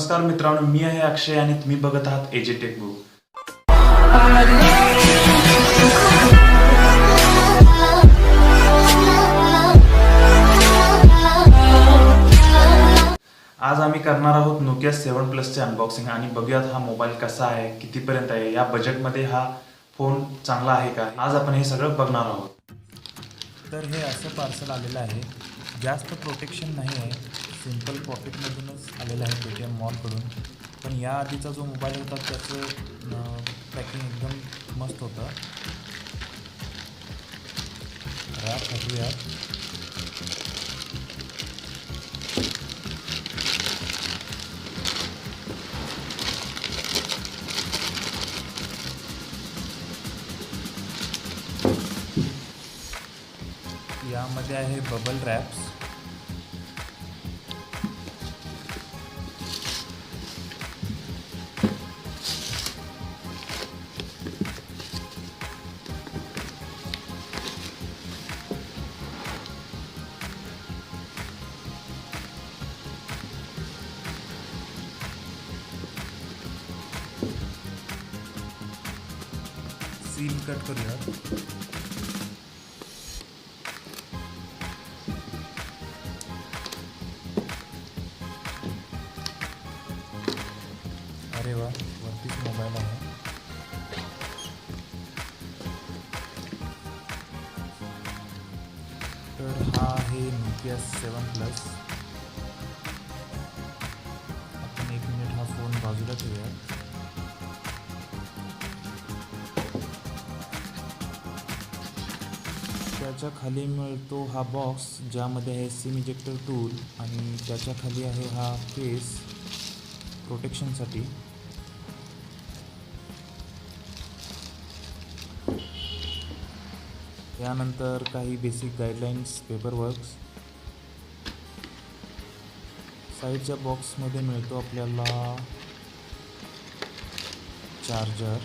नमस्कार मित्रांनो, मी आहे अक्षय आणि तुम्ही बघत आहात एजे टेक बुक. आज आम्ही करणार आहोत नोकिया 7 प्लसचे अनबॉक्सिंग आणि बघूयात हा मोबाईल कसा आहे, कितीपर्यंत आहे, या बजेटमध्ये हा फोन चांगला आहे का, आज आपण हे सगळं बघणार आहोत. तर हे असं पार्सल आलेलं आहे. जास्त प्रोटेक्शन नाही आहे, सिम्पल पॉकेटमधूनच आलेलं आहे पेटीएम मॉलकडून. पण या आधीचा जो मोबाईल होता त्याचं पॅकिंग एकदम मस्त होतं. रॅप हटूयात. यामध्ये आहे बबल रॅप्स. सील कट करूयात. अरे वा, वरतीच मोबाईल आहे. तर हा आहे नोकिया 7 प्लस. आपण 1 मिनिट हा फोन बाजूला ठेवूया. त्याच्या खाली मिळतो हा बॉक्स ज्यामध्ये आहे सिम इजेक्टर टूल आणि त्याच्या खाली आहे हा केस प्रोटेक्शनसाठी. त्यानंतर काही बेसिक गाईडलाईन्स, पेपरवर्क्स. साईडच्या बॉक्समध्ये मिळतो आपल्याला चार्जर,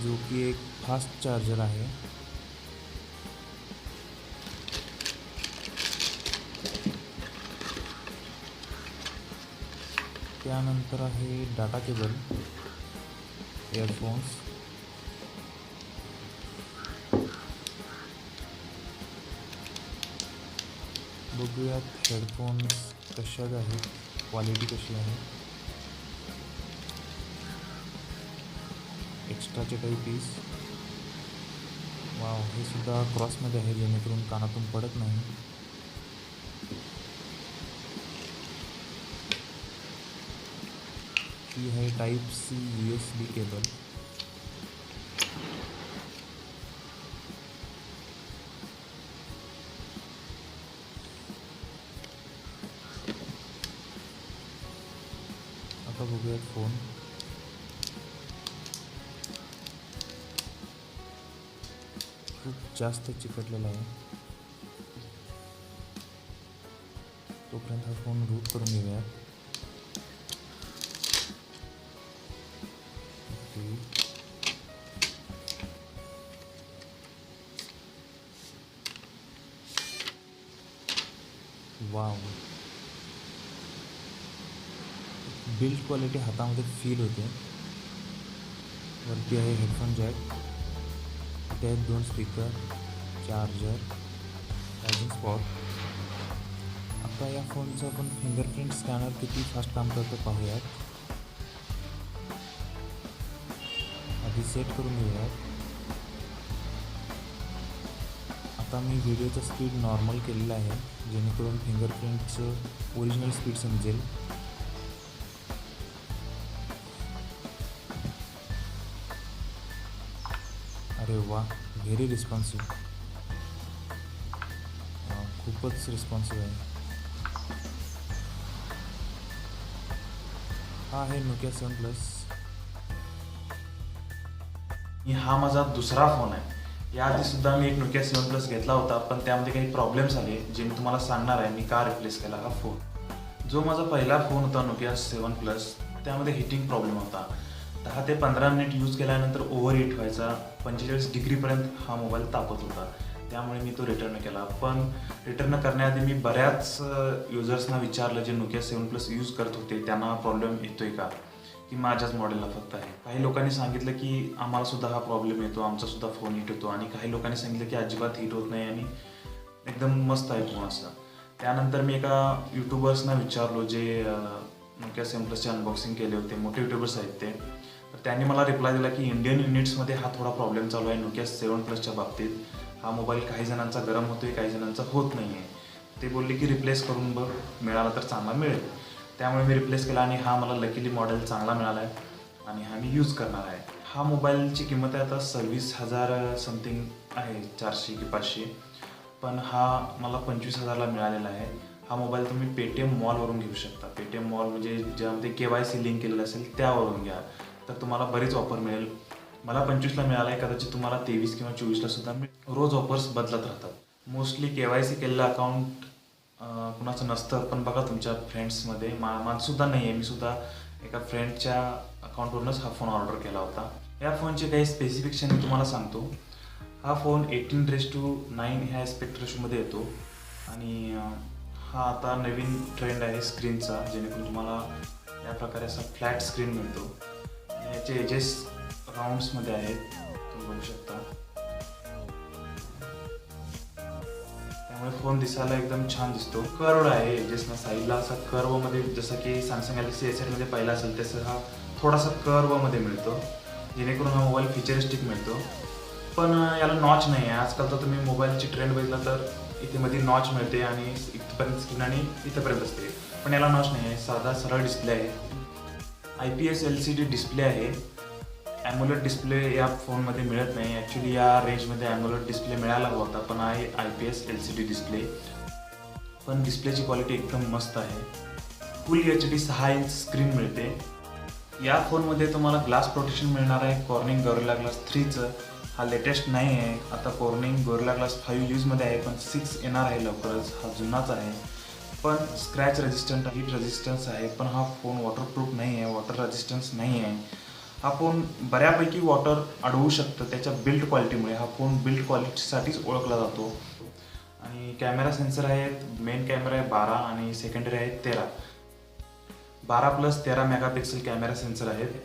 जो की एक फास्ट चार्जर आहे. त्यानंतर आहे डाटा केबल, इयरफोन्स, बघूयात हेडफोन्स कशा आहेत, क्वालिटी कशी आहे. एक्स्ट्राचे काही पीस. वाव, हे सुद्धा क्रॉसमध्ये आहे जेणेकरून कानातून पडत नाही. ही आहे टाईप सी USB केबल. आता बघूयात फोन. खूप जास्त चिकटलेला आहे. तोपर्यंत हा फोन रूट करून घेऊयात. वाव, बिल्ड क्वालिटी हातामध्ये फील होते. वरती आहे हेडफोन जॅक, इथे आहेत 2 स्पीकर, चार्जर, चार्जिंग स्पॉट. आता या फोनचं आपण फिंगरप्रिंट स्कॅनर किती फास्ट काम करतं पाहूयात. आधी सेट करून घेऊयात. आता मी व्हिडिओचं स्पीड नॉर्मल केलेलं आहे जेणेकरून फिंगरप्रिंटचं ओरिजिनल स्पीड समजेल. अरे वा, व्हेरी रिस्पॉन्सिव्ह. खूपच रिस्पॉन्सिव्ह आहे. हा आहे नोकिया 7 प्लस. हा माझा दुसरा फोन आहे. याआधी सुद्धा मी एक नोकिया 7 प्लस घेतला होता, पण त्यामध्ये काही प्रॉब्लेम्स आले जे मी तुम्हाला सांगणार आहे मी का रिप्लेस केला हा फोन. जो माझा पहिला फोन होता नोकिया 7 प्लस, त्यामध्ये हिटिंग प्रॉब्लेम होता. 10 ते 15 मिनिट यूज केल्यानंतर ओव्हर हीट व्हायचा. 45 डिग्रीपर्यंत हा मोबाईल तापत होता. त्यामुळे मी तो रिटर्न केला. पण रिटर्न करण्याआधी मी बऱ्याच युजर्सना विचारलं जे नोकिया 7+ यूज करत होते, त्यांना प्रॉब्लेम येतोय का, की माझ्याच मॉडेलला फक्त आहे. काही लोकांनी सांगितलं की आम्हाला सुद्धा हा प्रॉब्लेम येतो, आमचा सुद्धा फोन हिट होतो, आणि काही लोकांनी सांगितलं की अजिबात हिट होत नाही आणि एकदम मस्त आहे फोन असं. त्यानंतर मी एका यूट्यूबर्सना विचारलो जे नोकिया 7+चे अनबॉक्सिंग केले होते, मोठे यूट्यूबर्स आहेत ते. तर त्यांनी मला रिप्लाय दिला की इंडियन युनिट्समध्ये हा थोडा प्रॉब्लेम चालू आहे नोकिया 7+च्या बाबतीत. हा मोबाईल काही जणांचा गरम होतोय, काही जणांचा होत नाही आहे. ते बोलले की रिप्लेस करून बघ, मिळाला तर चांगला मिळेल. त्यामुळे मी रिप्लेस केला आणि हा मला लकीली मॉडेल चांगला मिळाला आहे आणि हा मी यूज करणार आहे. हा मोबाईलची किंमत आहे आता 26,000 समथिंग आहे, 400 की 500. पण हा मला 25,000ला मिळालेला आहे. हा मोबाईल तुम्ही पेटीएम मॉलवरून घेऊ शकता. पेटीएम मॉल म्हणजे ज्यामध्ये KYC लिंक केलेलं असेल त्यावरून घ्या, तर तुम्हाला बरीच ऑफर मिळेल. मला 25ला मिळाला आहे, कदाचित तुम्हाला 23 किंवा 24ला सुद्धा मिळेल. रोज ऑफर्स बदलत राहतात. मोस्टली KYC केलेलं अकाउंट कुणाचं नसतं, पण बघा तुमच्या फ्रेंड्समध्ये माझंसुद्धा नाही आहे. मी सुद्धा एका फ्रेंडच्या अकाउंटवरूनच हा फोन ऑर्डर केला होता. या फोनचे काही स्पेसिफिकेशन मी तुम्हाला सांगतो. हा फोन 18:9 ह्या एस्पेक्ट रेशोमध्ये येतो आणि हा आता नवीन ट्रेंड आहे स्क्रीनचा, जेणेकरून तुम्हाला या प्रकारे असा फ्लॅट स्क्रीन मिळतो. याचे एजेस राऊंड्समध्ये आहेत, तुम्ही बघू शकता. त्यामुळे फोन दिसायला एकदम छान दिसतो. कर्व्ड आहे एजेसना, साईडला असा कर्वमध्ये, जसं की सॅमसंग गॅलेक्सी S8मध्ये पहिला असेल तसं हा थोडासा कर्वमध्ये मिळतो, जेणेकरून हा मोबाईल फ्युचरिस्टिक मिळतो. पण याला नॉच नाही आहे. आजकाल तर तुम्ही मोबाईलची ट्रेंड बघितला तर इथे मध्ये नॉच मिळते आणि इथपर्यंत स्क्रीन आणि इथपर्यंत असते, पण याला नॉच नाही आहे. साधा सरळ डिस्प्ले आहे. IPS LCD डिस्प्ले आहे. ॲम्युलेट डिस्प्ले या फोनमध्ये मिळत नाही. ॲक्च्युली या रेंजमध्ये ॲम्युलेट डिस्प्ले मिळायला हवा होता, पण आहे IPS LCD डिस्प्ले. पण डिस्प्लेची क्वालिटी एकदम मस्त आहे. फुल HD 6 इंच स्क्रीन मिळते. या फोनमध्ये तुम्हाला ग्लास प्रोटेक्शन मिळणार आहे कॉर्निंग गोरिल्ला ग्लास 3चं. हा लेटेस्ट नाही आहे, आता कॉर्निंग गोरिल्ला ग्लास 5 यूजमध्ये आहे, पण 6 येणार आहे लवकरच. हा जुनाच आहे, पण स्क्रॅच रेजिस्टंट, हीट रेजिस्टन्स आहे. पण हा फोन वॉटरप्रूफ नाही आहे, वॉटर रेजिस्टन्स नाही आहे. हा फोन बऱ्यापैकी वॉटर अडवू शकतं त्याच्या बिल्ड क्वालिटीमुळे. हा फोन बिल्ड क्वालिटीसाठीच ओळखला जातो. आणि कॅमेरा सेन्सर आहेत. मेन कॅमेरा आहे 12 आणि सेकंडरी आहे 13. 12+13 मेगापिक्सल कॅमेरा सेन्सर आहेत.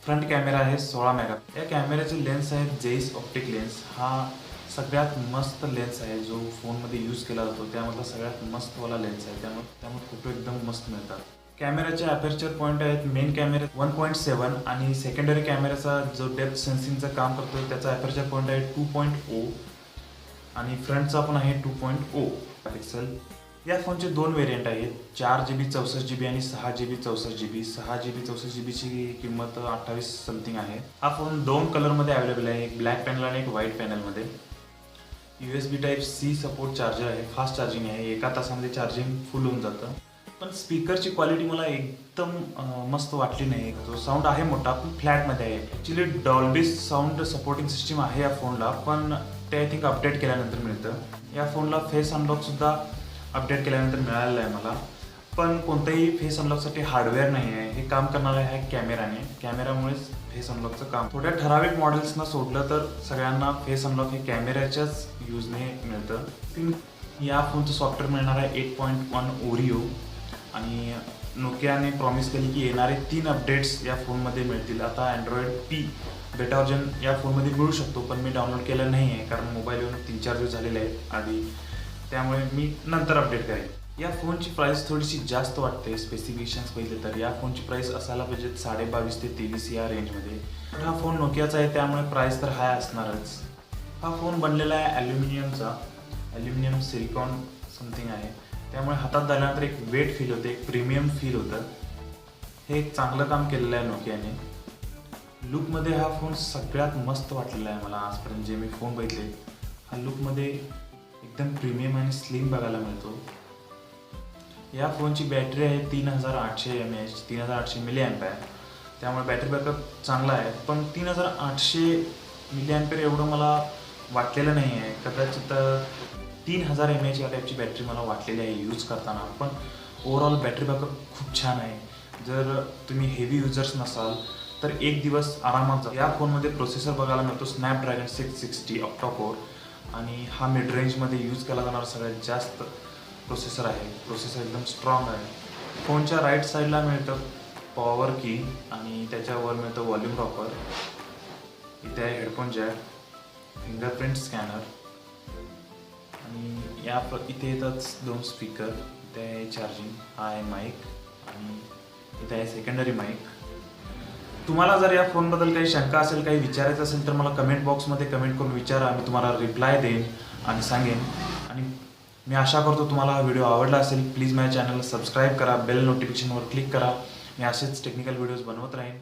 फ्रंट कॅमेरा आहे 16 मेगा. या कॅमेऱ्याचे लेन्स आहेत जेईस ऑप्टिक लेन्स. हा सगळ्यात मस्त लेन्स आहे जो फोनमध्ये यूज केला जातो, त्यामधला सगळ्यात मस्तवाला लेन्स आहे. त्यामुळे फोटो एकदम मस्त मिळतात. कॅमेऱ्याचे अपेर्चर पॉईंट आहेत. मेन कॅमेरा 1.7 आणि सेकंडरी कॅमेऱ्याचा जो डेप्थ सेन्सिंगचं काम करतो त्याचा अपेर्चर पॉईंट आहे 2.0 आणि फ्रंटचा पण आहे 2.0 पिक्सल. या फोनचे 2 व्हेरियंट आहेत, 4GB 64GB आणि 6GB 64GB. 6GB 64GBची किंमत 28 समथिंग आहे. हा फोन 2 कलरमध्ये अवेलेबल आहे, एक ब्लॅक पॅनल आणि एक व्हाईट पॅनलमध्ये. USB Type-C सपोर्ट चार्जर आहे, फास्ट चार्जिंग आहे, 1 तासामध्ये चार्जिंग फुल होऊन जातं. पण स्पीकरची क्वालिटी मला एकदम मस्त वाटली नाही. जो साऊंड आहे मोठा, पण फ्लॅटमध्ये आहे. Actually Dolby sound supporting system आहे या फोनला, पण ते आय थिंक अपडेट केल्यानंतर मिळतं. या फोनला फेस अनलॉकसुद्धा अपडेट केल्यानंतर मिळालेलं आहे मला. पण कोणत्याही फेस अनलॉकसाठी हार्डवेअर नाही आहे, हे काम करणार आहे कॅमेराने. कॅमेरामुळेच फेस अनलॉकचं काम. थोड्या ठराविक मॉडेल्सना सोडलं तर सगळ्यांना फेस अनलॉक हे कॅमेऱ्याच्याच यूजने मिळतं. या फोनचं सॉफ्टवेअर मिळणार आहे 8.1 ओरिओ आणि नोकियाने प्रॉमिस केली की येणारे 3 अपडेट्स या फोनमध्ये मिळतील. आता Android P बेटा व्हर्जन या फोनमध्ये मिळू शकतो, पण मी डाउनलोड केलं नाही आहे कारण मोबाईल येऊन 3-4 दिवस झालेले आहेत आधी, त्यामुळे मी नंतर अपडेट करेन. या फोनची प्राईस थोडीशी जास्त वाटते. स्पेसिफिकेशन्स बघितले तर या फोनची प्राईस असायला पाहिजे 22.5 ते 23 या रेंजमध्ये. पण हा फोन नोकियाचा आहे त्यामुळे प्राईस तर हाय असणारच. हा फोन बनलेला आहे ॲल्युमिनियम सिलिकॉन समथिंग आहे, त्यामुळे हातात धरल्यानंतर एक वेट फील होते, एक प्रीमियम फील होतं. हे एक चांगलं काम केलेलं आहे नोकियाने. लुकमध्ये हा फोन सगळ्यात मस्त वाटलेला आहे मला आजपर्यंत जे मी फोन बघितले. हा लुकमध्ये एकदम प्रीमियम आणि स्लिम बघायला मिळतो. या फोनची बॅटरी आहे 3800 mAh, 3800 mAh, त्यामुळे बॅटरी बॅकअप चांगला आहे. पण 3800 mAh एवढं मला वाटलेलं नाही आहे. कदाचित 3000 mAh या टाईपची बॅटरी मला वाटलेली आहे यूज करताना. पण ओव्हरऑल बॅटरी बॅकअप खूप छान आहे. जर तुम्ही हेवी युजर्स नसाल तर 1 दिवस आरामात जा. या फोनमध्ये प्रोसेसर बघायला मिळतो स्नॅपड्रॅगन 660 ऑक्टा कोर आणि हा मिड रेंजमध्ये यूज केला जाणारा सगळ्यात जास्त प्रोसेसर आहे. प्रोसेसर एकदम स्ट्रॉंग आहे. फोनच्या राईट साईडला मिळतं पॉवर की आणि त्याच्यावर मिळतं व्हॉल्यूम रॉकर. इथे आहे हेडफोन जॅक, फिंगरप्रिंट स्कॅनर आणि इथे येतात 2 स्पीकर. इथे आहे चार्जिंग, हा आहे माईक आणि इथे आहे सेकंडरी माईक. तुम्हाला जर या फोनबद्दल काही शंका असेल, काही विचारायचं असेल तर मला कमेंट बॉक्समध्ये कमेंट करून विचारा. मी तुम्हाला रिप्लाय देईन आणि सांगेन. आणि मी आशा करतो तुम्हाला हा व्हिडिओ आवडला असेल. प्लीज माझ्या चॅनलला सबस्क्राईब करा, बेल नोटिफिकेशनवर क्लिक करा. मी असेच टेक्निकल व्हिडिओज बनवत राहीन.